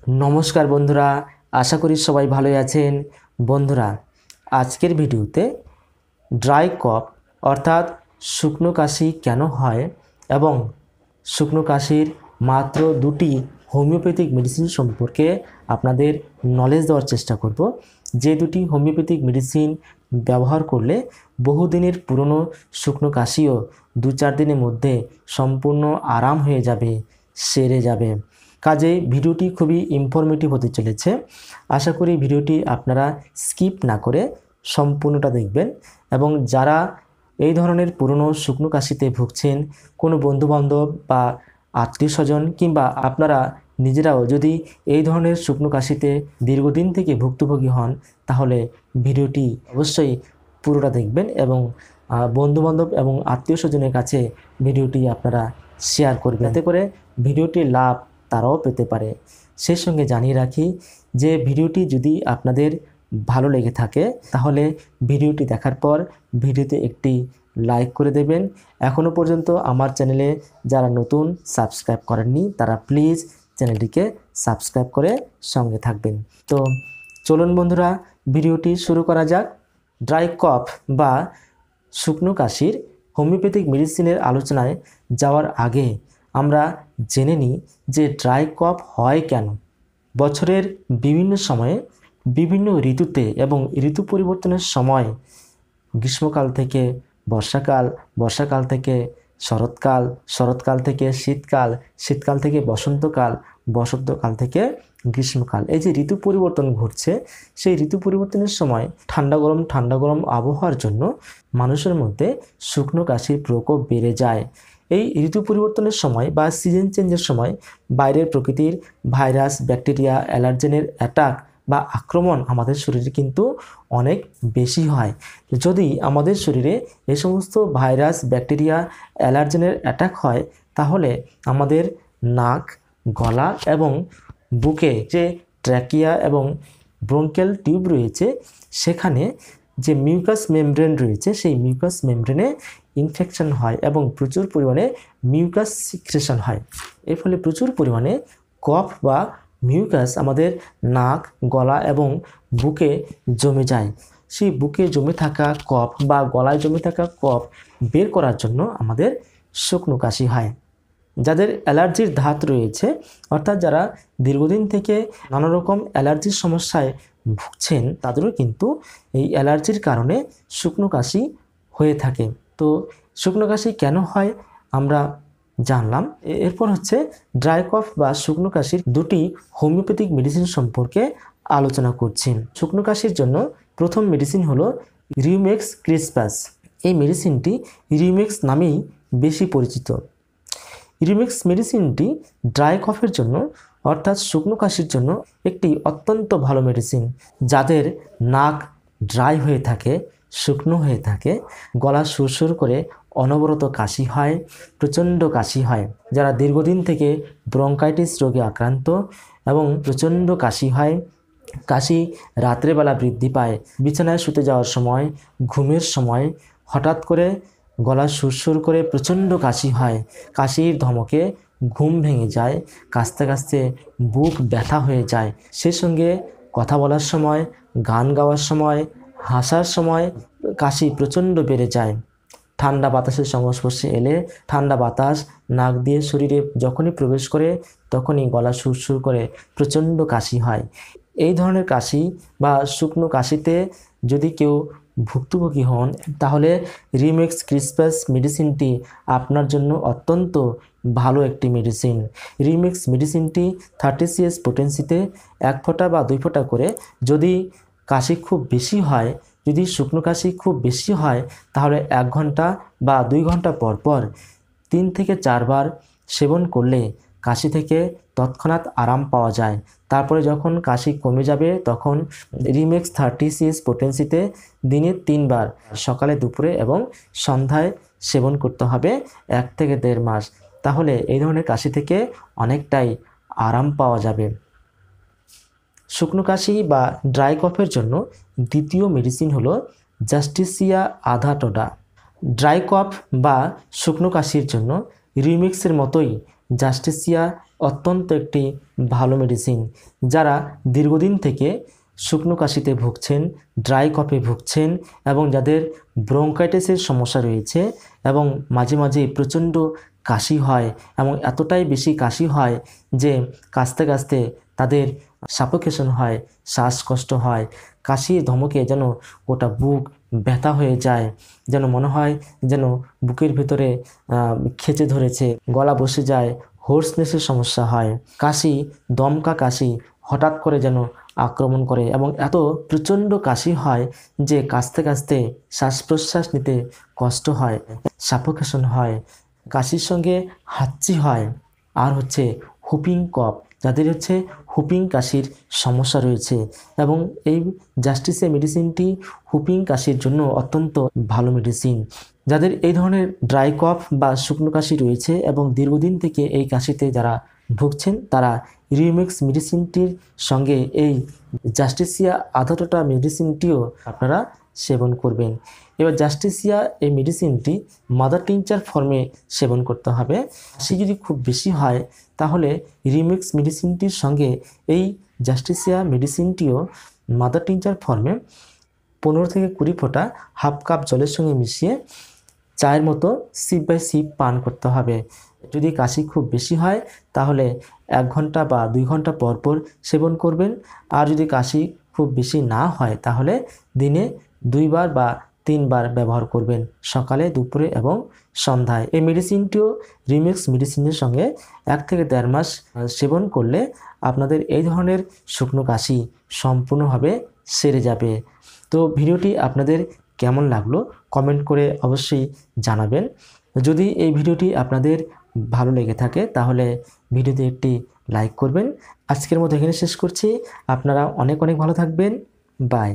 নমস্কার বন্ধুরা, আশা করি সবাই ভালোই আছেন। বন্ধুরা, আজকের ভিডিওতে ড্রাই কফ অর্থাৎ শুকনো কাশি কেন হয় এবং শুকনো কাশির মাত্র দুটি হোমিওপ্যাথিক মেডিসিন সম্পর্কে আপনাদের নলেজ দেওয়ার চেষ্টা করব। যে দুটি হোমিওপ্যাথিক মেডিসিন ব্যবহার করলে বহুদিনের পুরনো শুকনো কাশিও 2-4 দিনের মধ্যে সম্পূর্ণ আরাম হয়ে যাবে, সেরে যাবে। কাজেই ভিডিওটি খুবই ইনফরমেটিভ হতে চলেছে। আশা করি ভিডিওটি আপনারা স্কিপ না করে সম্পূর্ণটা দেখবেন এবং যারা এই ধরনের পুরনো শুকনো কাশিতে ভুগছেন, কোনো বন্ধুবান্ধব বা আত্মীয়স্বজন কিংবা আপনারা নিজেরাও যদি এই ধরনের শুকনো কাশিতে দীর্ঘদিন থেকে ভুক্তভোগী হন, তাহলে ভিডিওটি অবশ্যই পুরোটা দেখবেন এবং বন্ধুবান্ধব এবং আত্মীয়স্বজনের কাছে ভিডিওটি আপনারা শেয়ার করবেন, যাতে করে ভিডিওটির লাভ তারাও পেতে পারে। সেই সঙ্গে জানিয়ে রাখি যে ভিডিওটি যদি আপনাদের ভালো লেগে থাকে তাহলে ভিডিওটি দেখার পর ভিডিওতে একটি লাইক করে দেবেন। এখনও পর্যন্ত আমার চ্যানেলে যারা নতুন সাবস্ক্রাইব করেননি তারা প্লিজ চ্যানেলটিকে সাবস্ক্রাইব করে সঙ্গে থাকবেন। তো চলুন বন্ধুরা, ভিডিওটি শুরু করা যাক। ড্রাই কফ বা শুকনো কাশির হোমিওপ্যাথিক মেডিসিনের আলোচনায় যাওয়ার আগে আমরা জেনে নিই যে ড্রাই কফ হয় কেন। বছরের বিভিন্ন সময়ে বিভিন্ন ঋতুতে এবং ঋতু পরিবর্তনের সময়, গ্রীষ্মকাল থেকে বর্ষাকাল, বর্ষাকাল থেকে শরৎকাল, শরৎকাল থেকে শীতকাল, শীতকাল থেকে বসন্তকাল, বসন্তকাল থেকে গ্রীষ্মকাল, এই যে ঋতু পরিবর্তন ঘটছে, সেই ঋতু পরিবর্তনের সময় ঠান্ডা গরম আবহাওয়ার জন্য মানুষের মধ্যে শুকনো কাশির প্রকোপ বেড়ে যায়। এই ঋতু পরিবর্তনের সময় বা সিজন চেঞ্জের সময় বাইরের প্রকৃতির ভাইরাস, ব্যাকটেরিয়া, অ্যালার্জেনের অ্যাটাক বা আক্রমণ আমাদের শরীরে কিন্তু অনেক বেশি হয়। যদি আমাদের শরীরে এই সমস্ত ভাইরাস, ব্যাকটেরিয়া, অ্যালার্জেনের অ্যাটাক হয়, তাহলে আমাদের নাক, গলা এবং বুকে যে ট্র্যাকিয়া এবং ব্রঙ্কিয়াল টিউব রয়েছে, সেখানে যে মিউকাস মেমব্রেন রয়েছে, সেই মিউকাস মেমব্রেনে ইনফেকশন হয় এবং প্রচুর পরিমাণে মিউকাস সিক্রেশন হয়। এর ফলে প্রচুর পরিমাণে কফ বা মিউকাস আমাদের নাক, গলা এবং বুকে জমে যায়। সেই বুকে জমে থাকা কফ বা গলায় জমে থাকা কফ বের করার জন্য আমাদের শুকনো কাশি হয়। যাদের অ্যালার্জির ধাত রয়েছে, অর্থাৎ যারা দীর্ঘদিন থেকে নানা রকম অ্যালার্জির সমস্যায় ভুগছেন, তাদেরও কিন্তু এই অ্যালার্জির কারণে শুকনো কাশি হয়ে থাকে। তো শুকনো কাশি কেন হয় আমরা জানলাম। এরপর হচ্ছে ড্রাই কফ বা শুকনো কাশির দুটি হোমিওপ্যাথিক মেডিসিন সম্পর্কে আলোচনা করছি। শুকনো কাশির জন্য প্রথম মেডিসিন হলো রিউমেক্স ক্রিসপাস। এই মেডিসিনটি রিউমেক্স নামেই বেশি পরিচিত। রিউমেক্স মেডিসিনটি ড্রাই কফের জন্য অর্থাৎ শুকনো কাশির জন্য একটি অত্যন্ত ভালো মেডিসিন। যাদের নাক ড্রাই হয়ে থাকে, শুকনো হয়ে থাকে, গলা সুরসুর করে অনবরত কাশি হয়, প্রচণ্ড কাশি হয়, যারা দীর্ঘদিন থেকে ব্রঙ্কাইটিস রোগে আক্রান্ত এবং প্রচণ্ড কাশি হয়, কাশি রাত্রেবেলা বৃদ্ধি পায়, বিছানায় শুতে যাওয়ার সময়, ঘুমের সময় হঠাৎ করে গলা সুরসুর করে প্রচণ্ড কাশি হয়, কাশির ধমকে ঘুম ভেঙে যায়, কাশতে কাশতে বুক ব্যথা হয়ে যায়, সে সঙ্গে কথা বলার সময়, গান গাওয়ার সময়, হাসার সময় কাশি প্রচণ্ড বেড়ে যায়। ঠান্ডা বাতাসের সংস্পর্শে এলে ঠান্ডা বাতাস নাক দিয়ে শরীরে যখনই প্রবেশ করে তখনই গলা সুরসুর করে প্রচণ্ড কাশি হয়। এই ধরনের কাশি বা শুকনো কাশিতে যদি কেউ ভুক্তভোগী হন, তাহলে রিউমেক্স ক্রিসপাস মেডিসিনটি আপনার জন্য অত্যন্ত ভালো একটি মেডিসিন। রিউমেক্স মেডিসিনটি 30 cc পোটেন্সিতে 1 ফোঁটা বা 2 ফোঁটা করে, যদি কাশি খুব বেশি হয়, যদি শুকনো কাশি খুব বেশি হয়, তাহলে 1 ঘন্টা বা 2 ঘন্টা পর পর 3 থেকে 4 বার সেবন করলে কাশি থেকে তৎক্ষণাৎ আরাম পাওয়া যায়। তারপরে যখন কাশি কমে যাবে তখন রিউমেক্স 30 cc পোটেন্সিতে দিনে 3 বার সকালে, দুপুরে এবং সন্ধ্যায় সেবন করতে হবে 1 থেকে 1.5 মাস। তাহলে এই ধরনের কাশি থেকে অনেকটাই আরাম পাওয়া যাবে। শুকনো কাশি বা ড্রাই কফের জন্য দ্বিতীয় মেডিসিন হলো জাস্টিসিয়া আধা টোডা। ড্রাই কফ বা শুকনো কাশির জন্য রিউমেক্সের মতোই জাস্টিসিয়া অত্যন্ত একটি ভালো মেডিসিন। যারা দীর্ঘদিন থেকে শুকনো কাশিতে ভুগছেন, ড্রাই কফে ভুগছেন এবং যাদের ব্রঙ্কাইটিসের সমস্যা রয়েছে এবং মাঝে মাঝে প্রচণ্ড কাশি হয় এবং এতটাই বেশি কাশি হয় যে কাশতে কাশতে তাদের সাফোকেশন হয়, শ্বাসকষ্ট হয়, কাশির ধমকে যেন গোটা বুক ব্যথা হয়ে যায়, যেন মনে হয় যেন বুকের ভিতরে খেচে ধরেছে, গলা বসে যায়, হোর্সনেসের সমস্যা হয়, কাশি, দমকা কাশি হঠাৎ করে যেন আক্রমণ করে এবং এত প্রচণ্ড কাশি হয় যে কাশতে কাশতে শ্বাস প্রশ্বাস নিতে কষ্ট হয়, সাফোকেশন হয়, কাশির সঙ্গে হাঁচি হয়, আর হচ্ছে হুপিং কফ, যাদের হচ্ছে হুপিং কাশির সমস্যা রয়েছে। এবং এই জাস্টিসিয়া মেডিসিনটি হুপিং কাশির জন্য অত্যন্ত ভালো মেডিসিন। যাদের এই ধরনের ড্রাই কফ বা শুকনো কাশি রয়েছে এবং দীর্ঘদিন থেকে এই কাশিতে যারা ভুগছেন তারা রিউমেক্স মেডিসিনটির সঙ্গে এই জাস্টিসিয়া আধাটোটা মেডিসিনটিও আপনারা সেবন করবেন। এবার জাস্টিসিয়া এই মেডিসিনটি মাদার টিংচার ফর্মে সেবন করতে হবে। কাশি যদি খুব বেশি হয় তাহলে রিউমেক্স মেডিসিনটির সঙ্গে এই জাস্টিসিয়া মেডিসিনটিও মাদার টিংচার ফর্মে 15 থেকে 20 ফোঁটা হাফ কাপ জলের সঙ্গে মিশিয়ে চায়ের মতো সিপ বাই সিপ পান করতে হবে। যদি কাশি খুব বেশি হয় তাহলে 1 ঘন্টা বা 2 ঘন্টা পর পর সেবন করবেন। আর যদি কাশি খুব বেশি না হয় তাহলে দিনে 2 বার বা 3 বার ব্যবহার করবেন, সকালে, দুপুরে এবং সন্ধ্যায়। এই মেডিসিনটিও রিমিক্স মেডিসিনের সঙ্গে 1 থেকে 1.5 মাস সেবন করলে আপনাদের এই ধরনের শুকনো কাশি সম্পূর্ণভাবে সেরে যাবে। তো ভিডিওটি আপনাদের কেমন লাগলো কমেন্ট করে অবশ্যই জানাবেন। যদি এই ভিডিওটি আপনাদের ভালো লেগে থাকে তাহলে ভিডিওতে একটি লাইক করবেন। আজকের মতো এখানে শেষ করছি। আপনারা অনেক অনেক ভালো থাকবেন। বাই।